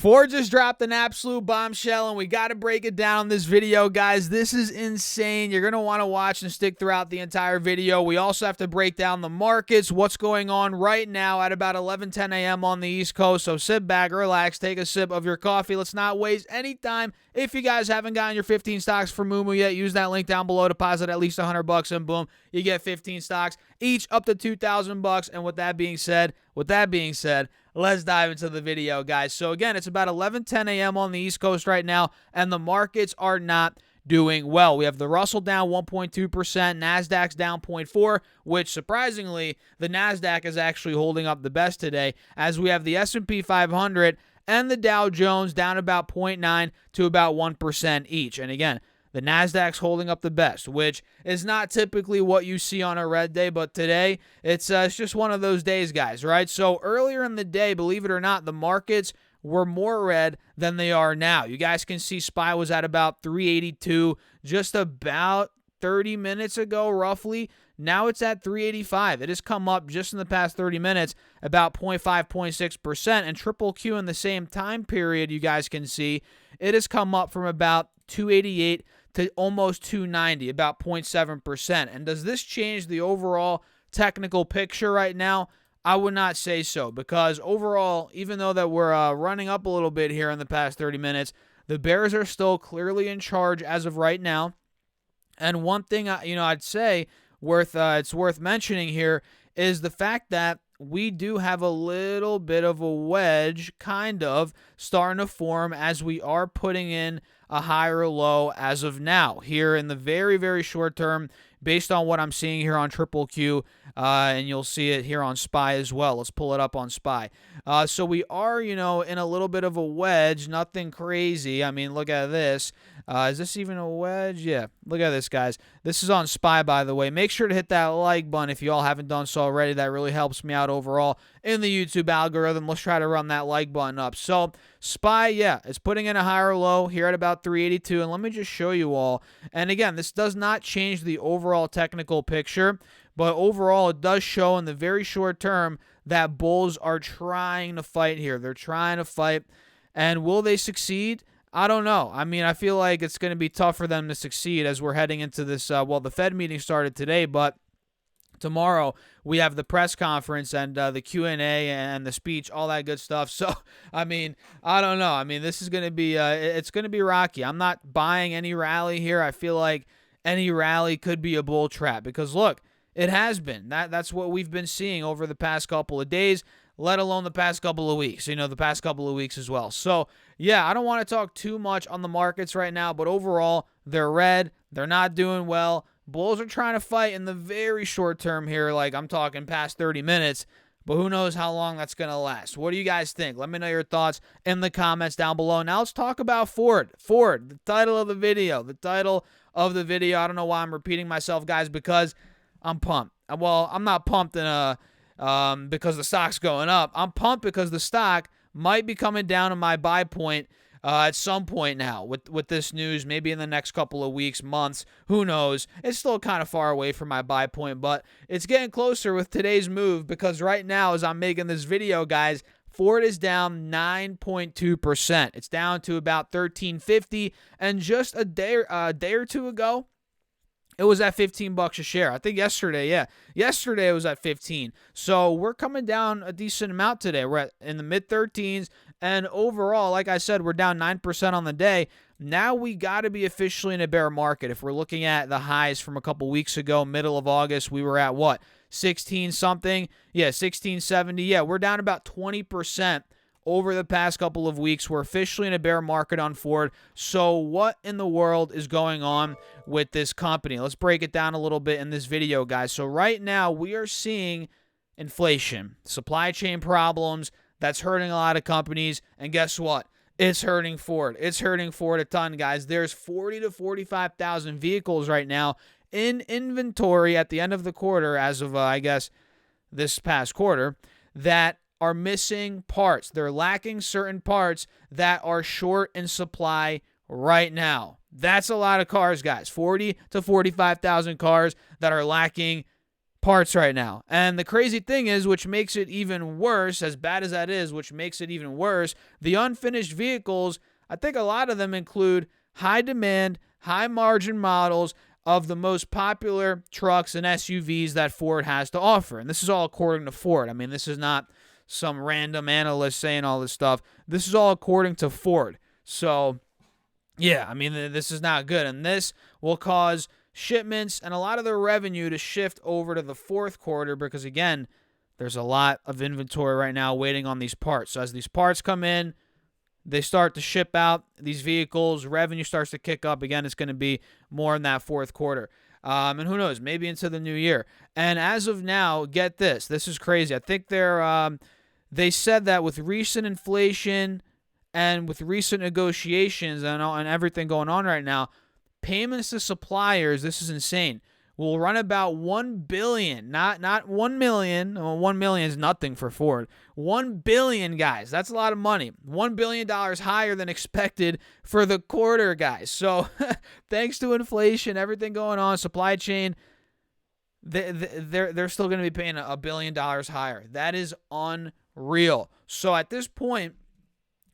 Ford just dropped an absolute bombshell, and we got to break it down in this video, guys. This is insane. You're going to want to watch and stick throughout the entire video. We also have to break down the markets, what's going on right now at about 11:10 a.m. on the East Coast. So sit back, relax, take a sip of your coffee. Let's not waste any time. If you guys haven't gotten your 15 stocks for Moomoo yet, use that link down below. Deposit at least $100, and boom, you get 15 stocks, each up to $2,000. And with that being said, let's dive into the video, guys. So again, it's about 11:10 a.m. on the East Coast right now, and the markets are not doing well. We have the Russell down 1.2%, NASDAQ's down 0.4%, which surprisingly, the NASDAQ is actually holding up the best today, as we have the S&P 500 and the Dow Jones down about 0.9% to about 1% each. And again, the NASDAQ's holding up the best, which is not typically what you see on a red day, but today it's just one of those days, guys, right? So earlier in the day, believe it or not, the markets were more red than they are now. You guys can see SPY was at about 382 just about 30 minutes ago, roughly. Now it's at 385. It has come up just in the past 30 minutes about 0.5, 0.6%. And triple Q in the same time period, you guys can see, it has come up from about 288 to almost 290, about 0.7%. And does this change the overall technical picture right now? I would not say so, because overall, even though that we're running up a little bit here in the past 30 minutes, the bears are still clearly in charge as of right now. And one thing I'd say it's worth mentioning here is the fact that we do have a little bit of a wedge kind of starting to form as we are putting in a higher low as of now here in the very, very short term, based on what I'm seeing here on triple Q, and you'll see it here on SPY as well. Let's pull it up on SPY. So we are, in a little bit of a wedge, nothing crazy. I mean, look at this. Is this even a wedge? Yeah, look at this, guys. This is on SPY, by the way. Make sure to hit that like button if you all haven't done so already. That really helps me out overall in the YouTube algorithm. Let's try to run that like button up. So SPY, yeah, it's putting in a higher low here at about 382. And let me just show you all. And again, this does not change the overall technical picture, but overall it does show in the very short term that bulls are trying to fight here. They're trying to fight. And will they succeed? I don't know. I mean, I feel like it's going to be tough for them to succeed as we're heading into this. The Fed meeting started today, but tomorrow we have the press conference and the Q&A and the speech, all that good stuff. So, I mean, I don't know. I mean, this is going to be it's going to be rocky. I'm not buying any rally here. I feel like any rally could be a bull trap because, look, it has been. That's what we've been seeing over the past couple of days, let alone the past couple of weeks, the past couple of weeks as well. So, yeah, I don't want to talk too much on the markets right now, but overall, they're red. They're not doing well. Bulls are trying to fight in the very short term here, like I'm talking past 30 minutes, but who knows how long that's going to last. What do you guys think? Let me know your thoughts in the comments down below. Now let's talk about Ford. Ford, the title of the video. I don't know why I'm repeating myself, guys, because I'm pumped. Well, I'm not pumped because the stock's going up. I'm pumped because the stock might be coming down to my buy point at some point now with this news, maybe in the next couple of weeks, months, who knows. It's still kind of far away from my buy point, but it's getting closer with today's move because right now as I'm making this video, guys, Ford is down 9.2%. It's down to about $13.50, and just a day or two ago, it was at $15 a share. I think yesterday it was at 15. So we're coming down a decent amount today. We're in the mid-13s, and overall, like I said, we're down 9% on the day. Now we got to be officially in a bear market. If we're looking at the highs from a couple weeks ago, middle of August, we were at what? 16 something? Yeah, 1670. Yeah, we're down about 20% over the past couple of weeks. We're officially in a bear market on Ford. So what in the world is going on with this company? Let's break it down a little bit in this video, guys. So right now we are seeing inflation, supply chain problems. That's hurting a lot of companies. And guess what? It's hurting Ford. It's hurting Ford a ton, guys. There's 40 to 45,000 vehicles right now in inventory at the end of the quarter, as of, I guess, this past quarter, that are missing parts. They're lacking certain parts that are short in supply right now. That's a lot of cars, guys. 40 to 45,000 cars that are lacking parts right now. And the crazy thing is, which makes it even worse, as bad as that is, which makes it even worse, the unfinished vehicles, I think a lot of them include high demand, high margin models of the most popular trucks and SUVs that Ford has to offer. And this is all according to Ford. I mean, this is not some random analyst saying all this stuff. This is all according to Ford. So, yeah, I mean, this is not good. And this will cause shipments and a lot of their revenue to shift over to the fourth quarter because, again, there's a lot of inventory right now waiting on these parts. So as these parts come in, they start to ship out these vehicles, revenue starts to kick up. Again, it's going to be more in that fourth quarter. And who knows, maybe into the new year. And as of now, get this. This is crazy. I think they said that with recent inflation and with recent negotiations and everything going on right now, payments to suppliers, this is insane, will run about $1 billion, not 1 million. Well, 1 million is nothing for Ford. 1 billion, guys. That's a lot of money. $1 billion higher than expected for the quarter, guys. So thanks to inflation, everything going on, supply chain, they're still going to be paying $1 billion higher. That is unreal. So at this point,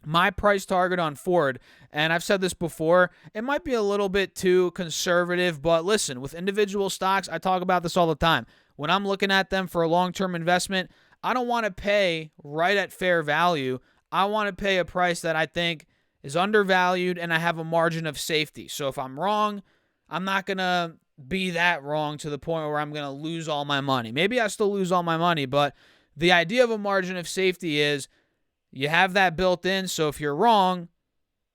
my price target on Ford, and I've said this before, it might be a little bit too conservative, but listen, with individual stocks, I talk about this all the time. When I'm looking at them for a long-term investment, I don't want to pay right at fair value. I want to pay a price that I think is undervalued and I have a margin of safety. So if I'm wrong, I'm not going to be that wrong to the point where I'm going to lose all my money. Maybe I still lose all my money, but the idea of a margin of safety is you have that built in, so if you're wrong,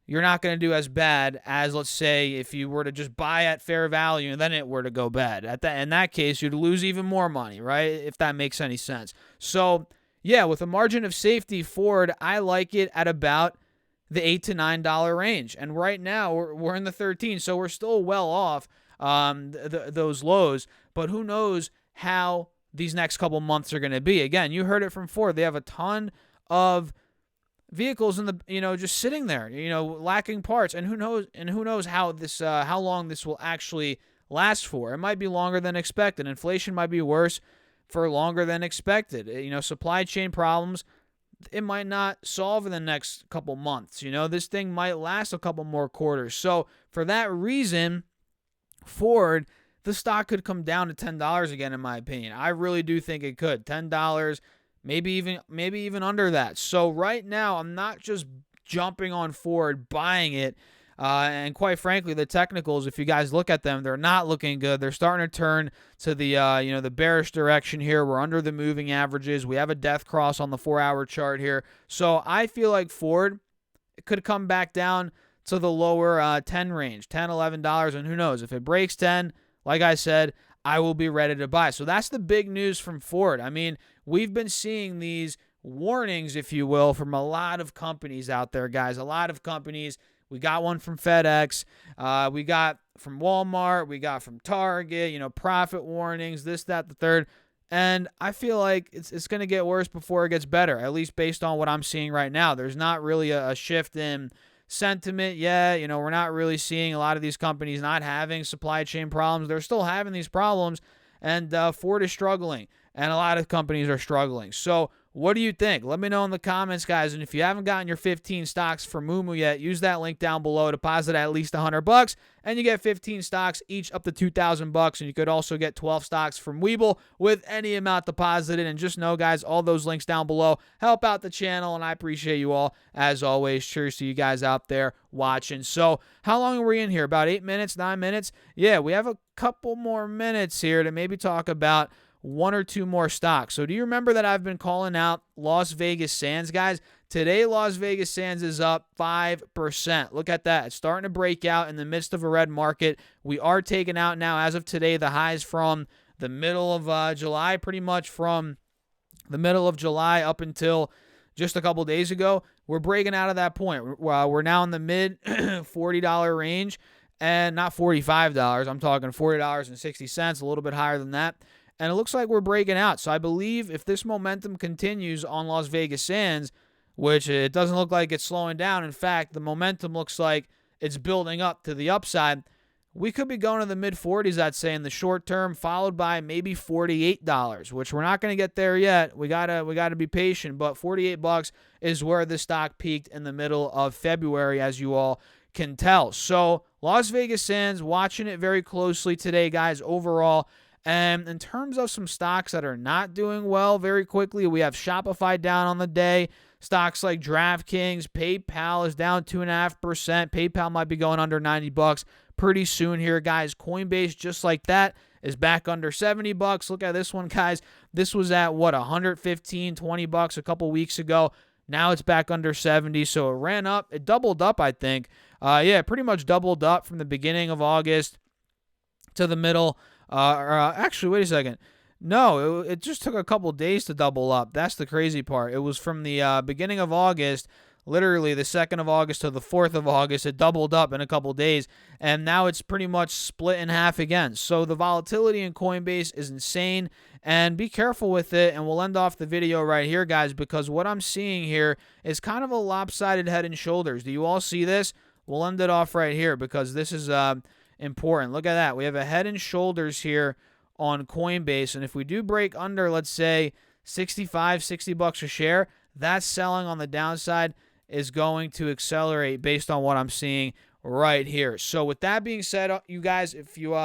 you're not going to do as bad as, let's say, if you were to just buy at fair value and then it were to go bad. In that case, you'd lose even more money, right? If that makes any sense. So, yeah, with a margin of safety, Ford, I like it at about the $8 to $9 range. And right now, we're in the 13, so we're still well off those lows. But who knows how these next couple months are going to be. Again, you heard it from Ford. They have a ton of vehicles in the just sitting there, lacking parts, and who knows how long this will actually last for. It might be longer than expected. Inflation might be worse for longer than expected. Supply chain problems, it might not solve in the next couple months. This thing might last a couple more quarters. So for that reason, Ford, the stock could come down to $10 again, in my opinion. I really do think it could. $10. Maybe even under that. So right now, I'm not just jumping on Ford, buying it. And quite frankly, the technicals, if you guys look at them, they're not looking good. They're starting to turn to the the bearish direction here. We're under the moving averages. We have a death cross on the 4-hour chart here. So I feel like Ford could come back down to the lower 10 range, $10, $11. And who knows? If it breaks 10, like I said, I will be ready to buy. So that's the big news from Ford. I mean, we've been seeing these warnings, if you will, from a lot of companies out there, guys. A lot of companies. We got one from FedEx. We got from Walmart. We got from Target, profit warnings, this, that, the third. And I feel like it's going to get worse before it gets better, at least based on what I'm seeing right now. There's not really a shift in sentiment yet. We're not really seeing a lot of these companies not having supply chain problems. They're still having these problems, and Ford is struggling, and a lot of companies are struggling. So what do you think? Let me know in the comments, guys. And if you haven't gotten your 15 stocks from Moomoo yet, use that link down below. Deposit at least $100, and you get 15 stocks each up to $2,000. And you could also get 12 stocks from Webull with any amount deposited. And just know, guys, all those links down below help out the channel, and I appreciate you all as always. Cheers to you guys out there watching. So how long are we in here? About 8 minutes, 9 minutes? Yeah, we have a couple more minutes here to maybe talk about one or two more stocks. So do you remember that I've been calling out Las Vegas Sands, guys? Today, Las Vegas Sands is up 5%. Look at that. It's starting to break out in the midst of a red market. We are taking out now, as of today, the highs from the middle of July, pretty much from the middle of July up until just a couple days ago. We're breaking out of that point. We're now in the mid $40 range, and not $45. I'm talking $40.60, a little bit higher than that. And it looks like we're breaking out. So I believe if this momentum continues on Las Vegas Sands, which it doesn't look like it's slowing down. In fact, the momentum looks like it's building up to the upside. we could be going to the mid-40s, I'd say, in the short term, followed by maybe $48, which we're not going to get there yet. We gotta be patient, but $48 is where the stock peaked in the middle of February, as you all can tell. So Las Vegas Sands, watching it very closely today, guys, overall. And in terms of some stocks that are not doing well, very quickly, we have Shopify down on the day. Stocks like DraftKings, PayPal is down 2.5%. PayPal might be going under $90 pretty soon here, guys. Coinbase, just like that, is back under $70. Look at this one, guys. This was at, what, $115, $20 a couple weeks ago. Now it's back under 70, so it ran up. It doubled up, I think. Yeah, pretty much doubled up from the beginning of August to the middle. Actually, wait a second. No, it just took a couple days to double up. That's the crazy part. It was from the beginning of August, literally the 2nd of August to the 4th of August. It doubled up in a couple days, and now it's pretty much split in half again. So the volatility in Coinbase is insane, and be careful with it. And we'll end off the video right here, guys, because what I'm seeing here is kind of a lopsided head and shoulders. Do you all see this? We'll end it off right here because this is important. Look at that. We have a head and shoulders here on Coinbase, and if we do break under, let's say, $60 a share, that selling on the downside is going to accelerate based on what I'm seeing right here. So with that being said, you guys, if you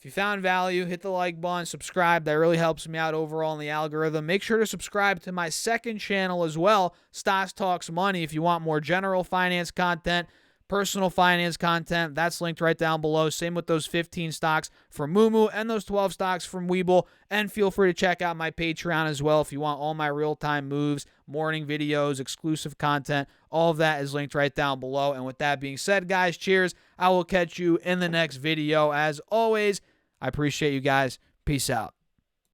found value, hit the like button, subscribe. That really helps me out overall in the algorithm. Make sure to subscribe to my second channel as well, Stocks Talks Money, if you want more general finance content, personal finance content. That's linked right down below. Same with those 15 stocks from Moomoo and those 12 stocks from Webull. And feel free to check out my Patreon as well if you want all my real-time moves, morning videos, exclusive content. All of that is linked right down below. And with that being said, guys, cheers. I will catch you in the next video. As always, I appreciate you guys. Peace out.